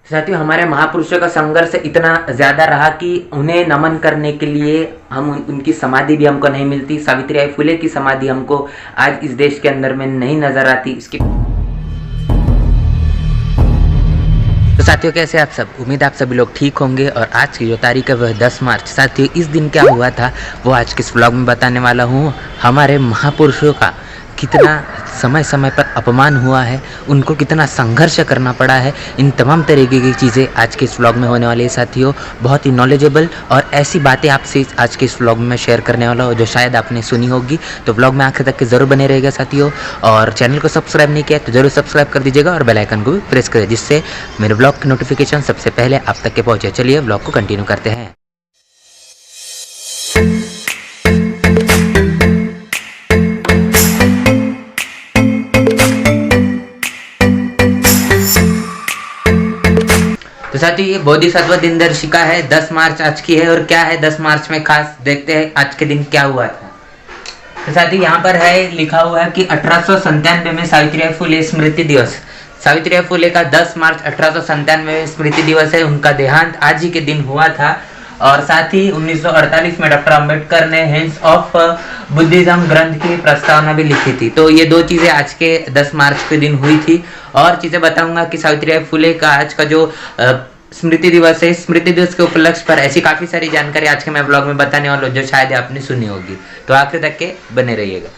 साथियों, हमारे महापुरुषों का संघर्ष इतना ज़्यादा रहा कि उन्हें नमन करने के लिए हम उनकी समाधि भी हमको नहीं मिलती। सावित्रीबाई फुले की समाधि हमको आज इस देश के अंदर में नहीं नज़र आती। इसकी तो साथियों, कैसे आप सब? उम्मीद आप सभी लोग ठीक होंगे। और आज की जो तारीख है वह 10 मार्च। साथियों, इस दिन क्या हुआ था वो आज के इस व्लॉग में बताने वाला हूँ। हमारे महापुरुषों का कितना समय समय पर अपमान हुआ है, उनको कितना संघर्ष करना पड़ा है, इन तमाम तरीके की चीज़ें आज के इस व्लॉग में होने वाली है। साथियों, बहुत ही नॉलेजेबल और ऐसी बातें आपसे आज के इस व्लॉग में शेयर करने वाला हूँ जो शायद आपने सुनी होगी। तो व्लॉग में आखिर तक के ज़रूर बने रहेगा साथियों। और चैनल को सब्सक्राइब नहीं किया तो ज़रूर सब्सक्राइब कर दीजिएगा और बेल आइकन को भी प्रेस करें, जिससे मेरे व्लॉग की नोटिफिकेशन सबसे पहले आप तक के पहुँचे। चलिए व्लॉग को कंटिन्यू करते हैं। तो साथियों, ये बोधिसत्व दिन दर्शिका है, 10 मार्च आज की है। और क्या है 10 मार्च में खास, देखते हैं आज के दिन क्या हुआ था। तो साथियों, यहाँ पर है लिखा हुआ है कि 1897 में सावित्रीबाई फुले स्मृति दिवस। सावित्रीबाई फुले का 10 मार्च 1897 में स्मृति दिवस है। उनका देहांत आज ही के दिन हुआ था। और साथ ही 1948 में डॉक्टर अंबेडकर ने हेंस ऑफ बुद्धिज्म ग्रंथ की प्रस्तावना भी लिखी थी। तो ये दो चीज़ें आज के 10 मार्च के दिन हुई थी। और चीज़ें बताऊंगा कि सावित्रीबाई फुले का आज का जो स्मृति दिवस है, स्मृति दिवस के उपलक्ष्य पर ऐसी काफ़ी सारी जानकारी आज के मैं ब्लॉग में बताने वाला हूँ जो शायद आपने सुनी होगी। तो आखिर तक के बने रहिएगा।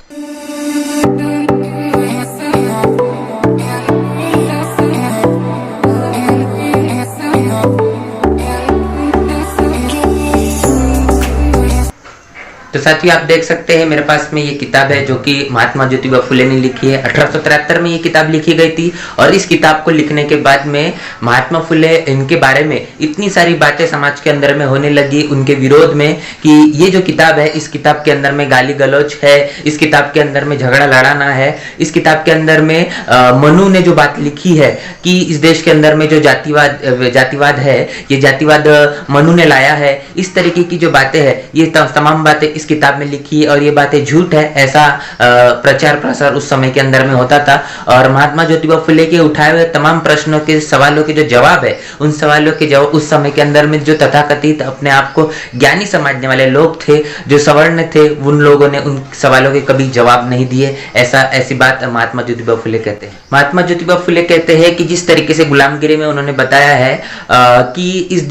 तो साथियों, आप देख सकते हैं मेरे पास में ये किताब है जो कि महात्मा ज्योतिबा फुले ने लिखी है। 1873 में ये किताब लिखी गई थी। और इस किताब को लिखने के बाद में महात्मा फुले इनके बारे में इतनी सारी बातें समाज के अंदर में होने लगी उनके विरोध में कि ये जो किताब है, इस किताब के अंदर में गाली गलौज है, इस किताब के अंदर में झगड़ा लड़ाना है, इस किताब के अंदर में मनु ने जो बात लिखी है कि इस देश के अंदर में जो जातिवाद है, ये जातिवाद मनु ने लाया है, इस तरीके की जो बातें हैं, ये तमाम बातें इस किताब में लिखी और ये बातें झूठ है, ऐसा प्रचार प्रसार उस समय के अंदर में होता था। और महात्मा ज्योतिबा फुले के उठाए हुए तमाम प्रश्नों के सवालों के जो जवाब है, उन सवालों के जवाब उस समय के अंदर में जो तथाकथित अपने आप को ज्ञानी समझने वाले लोग थे, जो सवर्ण थे, उन लोगों ने उन सवालों के कभी जवाब नहीं दिए। ऐसी बात महात्मा ज्योतिबा फुले कहते हैं। महात्मा ज्योतिबा फुले कहते हैं कि जिस तरीके से गुलामगिरी में उन्होंने बताया है कि इस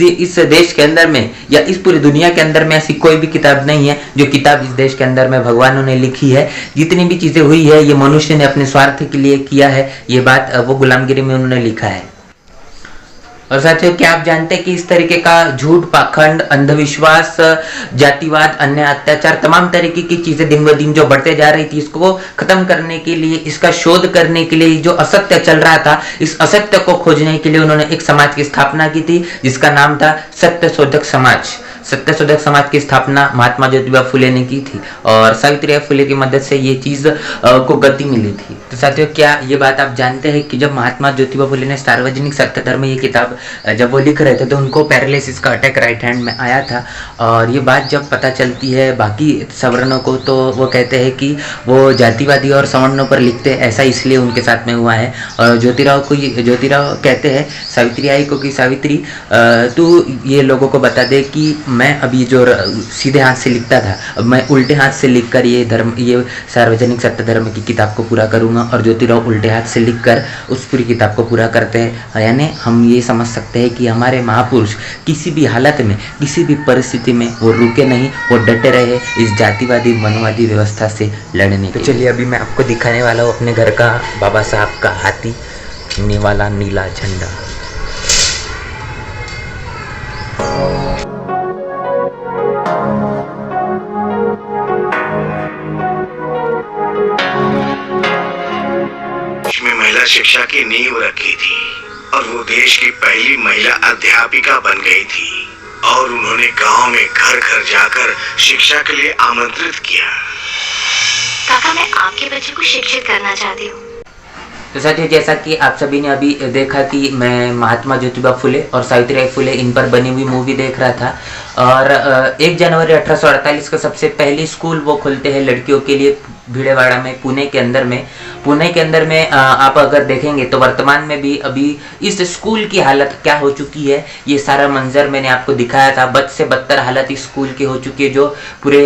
देश के अंदर में या इस पूरी दुनिया के अंदर में ऐसी कोई भी किताब नहीं है जो किताब इस देश के अंदर में भगवानों ने लिखी है। जितनी भी चीजें हुई है ये मनुष्य ने अपने स्वार्थ के लिए किया है। ये बात वो गुलामगिरी में उन्होंने लिखा है। और साथियों, क्या आप जानते हैं कि इस तरीके का झूठ, पाखंड, अंधविश्वास, जातिवाद, अन्य अत्याचार, तमाम तरीके की चीजें दिन ब दिन जो बढ़ते जा रही थी, इसको खत्म करने के लिए, इसका शोध करने के लिए, जो असत्य चल रहा था, इस असत्य को खोजने के लिए उन्होंने एक समाज की स्थापना की थी जिसका नाम था सत्य शोधक समाज। सत्य शोधक समाज की स्थापना महात्मा ज्योतिबा फुले ने की थी और सावित्रीबाई फुले की मदद से ये चीज को गति मिली थी। तो साथियों, क्या ये बात आप जानते हैं कि जब महात्मा ज्योतिबा फुले ने सार्वजनिक सत्य धर्म ये किताब जब वो लिख रहे थे तो उनको पैरालिसिस का अटैक राइट हैंड में आया था। और ये बात जब पता चलती है बाकी सवर्णों को तो वो कहते हैं कि वो जातिवादी और सवर्णों पर लिखते ऐसा इसलिए उनके साथ में हुआ है। और ज्योतिराव कहते हैं सावित्रीबाई को कि सावित्री, तू ये लोगों को बता दे कि मैं अभी जो सीधे हाथ से लिखता था, अब मैं उल्टे हाथ से लिखकर ये सार्वजनिक सत्य धर्म की किताब को पूरा करूंगा। और ज्योतिराव उल्टे हाथ से लिखकर उस पूरी किताब को पूरा करते हैं। यानी हम ये समझ सकते हैं कि हमारे महापुरुष किसी भी हालत में, किसी भी परिस्थिति में वो रुके नहीं, वो डटे रहे इस जातिवादी मनवादी व्यवस्था से लड़ने। तो चलिए अभी मैं आपको दिखाने वाला हूँ अपने घर का बाबा साहब का हाथी वाला नीला झंडा। महिला शिक्षा की नींव रखी थी और वो देश की पहली महिला अध्यापिका बन गई थी। और उन्होंने गांव में घर घर जाकर शिक्षा के लिए आमंत्रित किया। काका, मैं आपके बच्चे को शिक्षित करना चाहती हूँ। तो साथियों, जैसा कि आप सभी ने अभी देखा कि मैं महात्मा ज्योतिबा फुले और सावित्रीबाई फुले इन पर बनी हुई मूवी देख रहा था। और 1 जनवरी 1848 को सबसे पहली स्कूल वो खोलते हैं लड़कियों के लिए भीड़ेवाड़ा में, पुणे के अंदर में आप अगर देखेंगे तो वर्तमान में भी अभी इस स्कूल की हालत क्या हो चुकी है, ये सारा मंजर मैंने आपको दिखाया था। बद से बदतर हालत इस स्कूल की हो चुकी है, जो पूरे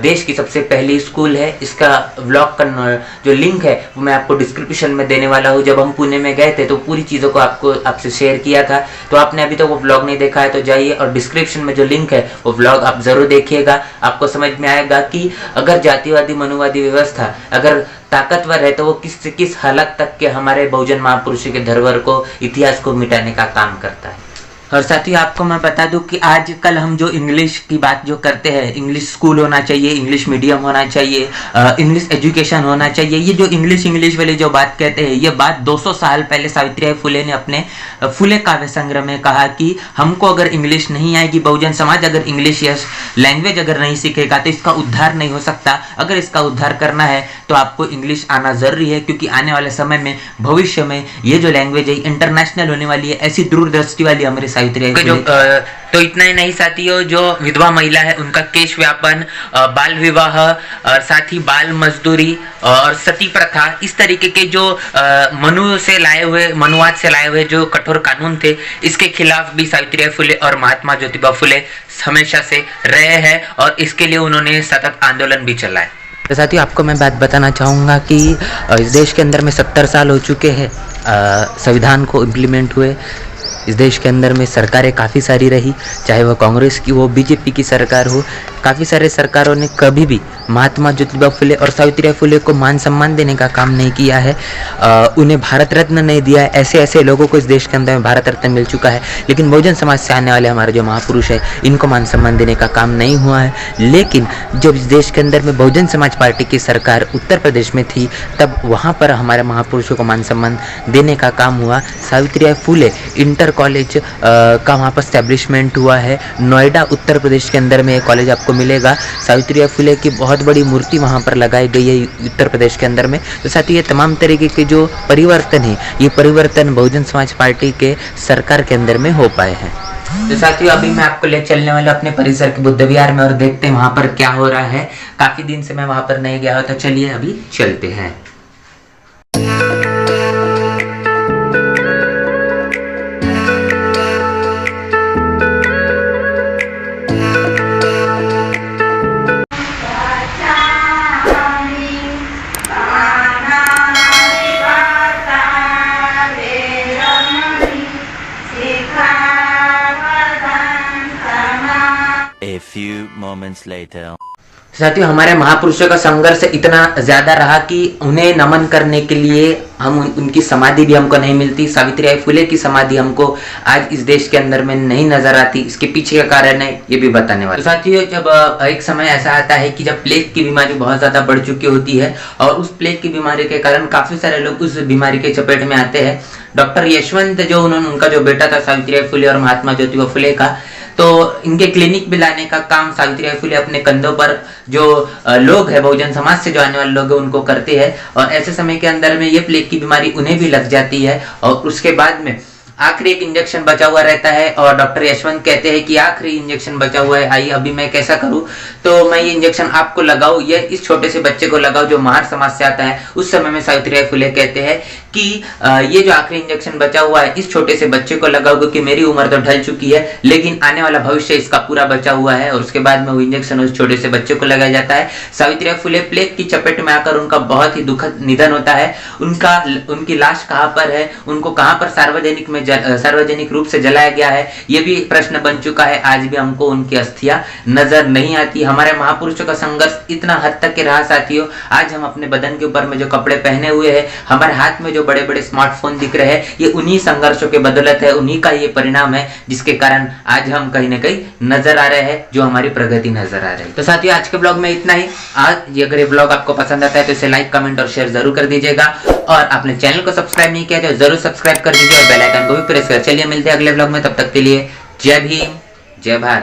देश की सबसे पहली स्कूल है। इसका व्लॉग का जो लिंक है वो मैं आपको डिस्क्रिप्शन में देने वाला हूँ। जब हम पुणे में गए थे तो पूरी चीज़ों को आपसे शेयर किया था, तो आपने अभी तक वो व्लॉग नहीं देखा है तो जाइए और डिस्क्रिप्शन में जो लिंक है वो व्लॉग आप जरूर देखिएगा। आपको समझ में आएगा कि अगर जातिवादी मनुवादी व्यवस्था अगर ताकतवर है तो वो किस हालत तक के हमारे बहुजन महापुरुषों के धरोहर को, इतिहास को मिटाने का काम करता है। और साथियों आपको मैं बता दूं कि आजकल हम जो इंग्लिश की बात जो करते हैं, इंग्लिश स्कूल होना चाहिए, इंग्लिश मीडियम होना चाहिए, इंग्लिश एजुकेशन होना चाहिए, ये जो इंग्लिश वाली जो बात कहते हैं, ये बात 200 साल पहले सावित्रीबाई फुले ने अपने फुले काव्य संग्रह में कहा कि हमको अगर इंग्लिश नहीं आएगी, बहुजन समाज अगर इंग्लिश या लैंग्वेज अगर नहीं सीखेगा तो इसका उद्धार नहीं हो सकता। अगर इसका उद्धार करना है तो आपको इंग्लिश आना जरूरी है, क्योंकि आने वाले समय में, भविष्य में ये जो लैंग्वेज है इंटरनेशनल होने वाली है। ऐसी दूरदृष्टि वाली हमारी तो इतना ही नहीं साथियों, जो विधवा महिला है उनका केश व्यापन, बाल विवाह और साथ ही बाल मजदूरी और सती प्रथा, इस तरीके के जो मनुवाद से लाए हुए जो कठोर कानून थे, इसके खिलाफ भी सावित्रीबाई फुले और महात्मा ज्योतिबा फुले हमेशा से रहे हैं और इसके लिए उन्होंने सतत आंदोलन भी चलाए। तो साथियों आपको मैं बात बताना चाहूँगा कि इस देश के अंदर में 70 साल हो चुके हैं संविधान को इम्प्लीमेंट हुए। इस देश के अंदर में सरकारें काफ़ी सारी रही, चाहे वह कांग्रेस की हो, बीजेपी की सरकार हो, काफ़ी सारे सरकारों ने कभी भी महात्मा ज्योतिबा फुले और सावित्रीबाई फुले को मान सम्मान देने का काम नहीं किया है। उन्हें भारत रत्न नहीं दिया है। ऐसे लोगों को इस देश के अंदर में भारत रत्न मिल चुका है, लेकिन बहुजन समाज से आने वाले हमारे जो महापुरुष है इनको मान सम्मान देने का काम नहीं हुआ है। लेकिन जब इस देश के अंदर में बहुजन समाज पार्टी की सरकार उत्तर प्रदेश में थी, तब वहाँ पर हमारे महापुरुषों को मान सम्मान देने का काम हुआ। सावित्रीबाई फुले इंटर कॉलेज का वहाँ पर स्टैब्लिशमेंट हुआ है। नोएडा उत्तर प्रदेश के अंदर में एक कॉलेज आपको मिलेगा। सावित्रीबाई फुले की बहुत बड़ी मूर्ति वहाँ पर लगाई गई है उत्तर प्रदेश के अंदर में। तो साथ ही ये तमाम तरीके के जो परिवर्तन है, ये परिवर्तन बहुजन समाज पार्टी के सरकार के अंदर में हो पाए हैं। तो साथियों अभी मैं आपको ले चलने वाला अपने परिसर के बुद्ध विहार में और देखते हैं वहाँ पर क्या हो रहा है। काफी दिन से मैं वहाँ पर नहीं गया हूँ, तो चलिए अभी चलते हैं। moments later. साथियों हमारे महापुरुषों का संघर्ष इतना ज्यादा रहा कि उन्हें नमन करने के लिए उनकी समाधि भी हमको नहीं मिलती। सावित्रीबाई फुले की समाधि हमको आज इस देश के अंदर में नहीं नजर आती। इसके पीछे का कारण है ये भी बताने वाला। तो साथियों जब एक समय ऐसा आता है कि जब प्लेग की बीमारी बहुत ज्यादा बढ़ चुकी होती है और उस प्लेग की बीमारी के कारण काफी सारे लोग उस बीमारी के चपेट में आते हैं। डॉक्टर यशवंत जो उनका जो बेटा था सावित्रीबाई फुले और महात्मा ज्योतिबा फुले का, तो इनके क्लिनिक में लाने का काम सावित्रीबाई फुले अपने कंधों पर जो लोग हैं बहुजन समाज से जो आने वाले लोग हैं उनको करते हैं। और ऐसे समय के अंदर में ये प्लेग की बीमारी उन्हें भी लग जाती है और उसके बाद में आखिरी एक इंजेक्शन बचा हुआ रहता है और डॉक्टर यशवंत कहते हैं कि आखिरी इंजेक्शन बचा हुआ है, आइए अभी मैं कैसा करूं, तो मैं ये इंजेक्शन आपको लगाऊं, ये इस छोटे से बच्चे को लगाओ जो महार समाज से आता है। उस समय में सावित्रीबाई फुले कहते हैं कि ये जो आखिरी इंजेक्शन बचा हुआ है इस छोटे से बच्चे को लगाओ, क्योंकि मेरी उम्र तो ढल चुकी है लेकिन आने वाला भविष्य इसका पूरा बचा हुआ है। और उसके बाद में वो इंजेक्शन उस छोटे से बच्चे को लगाया जाता है। सावित्रीबाई फुले प्लेग की चपेट में आकर उनका बहुत ही दुखद निधन होता है। उनकी लाश कहाँ पर है, उनको कहाँ पर सार्वजनिक रूप से जलाया गया है, ये भी प्रश्न बन चुका है। आज भी हमको उनकी अस्थियां नजर नहीं आती। हमारे महापुरुषों का संघर्ष इतना हद तक के रहा साथियों, आज हम अपने बदन के ऊपर में जो कपड़े पहने हुए हैं, हमारे हाथ में जो बड़े बड़े स्मार्टफोन दिख रहे हैं, ये उन्हीं संघर्षों के बदौलत है, उन्हीं का ये परिणाम है जिसके कारण आज हम कहीं ना कहीं नजर आ रहे हैं, जो हमारी प्रगति नजर आ रही है। तो साथियों आज के ब्लॉग में इतना ही। आज अगर ये ब्लॉग आपको पसंद आता है तो इसे लाइक, कमेंट और शेयर जरूर कर दीजिएगा और आपने चैनल को सब्सक्राइब नहीं किया तो जरूर सब्सक्राइब कर दीजिए और बेल आइकन को भी प्रेस कर। चलिए मिलते हैं अगले ब्लॉग में, तब तक के लिए जय भीम, जय भारत।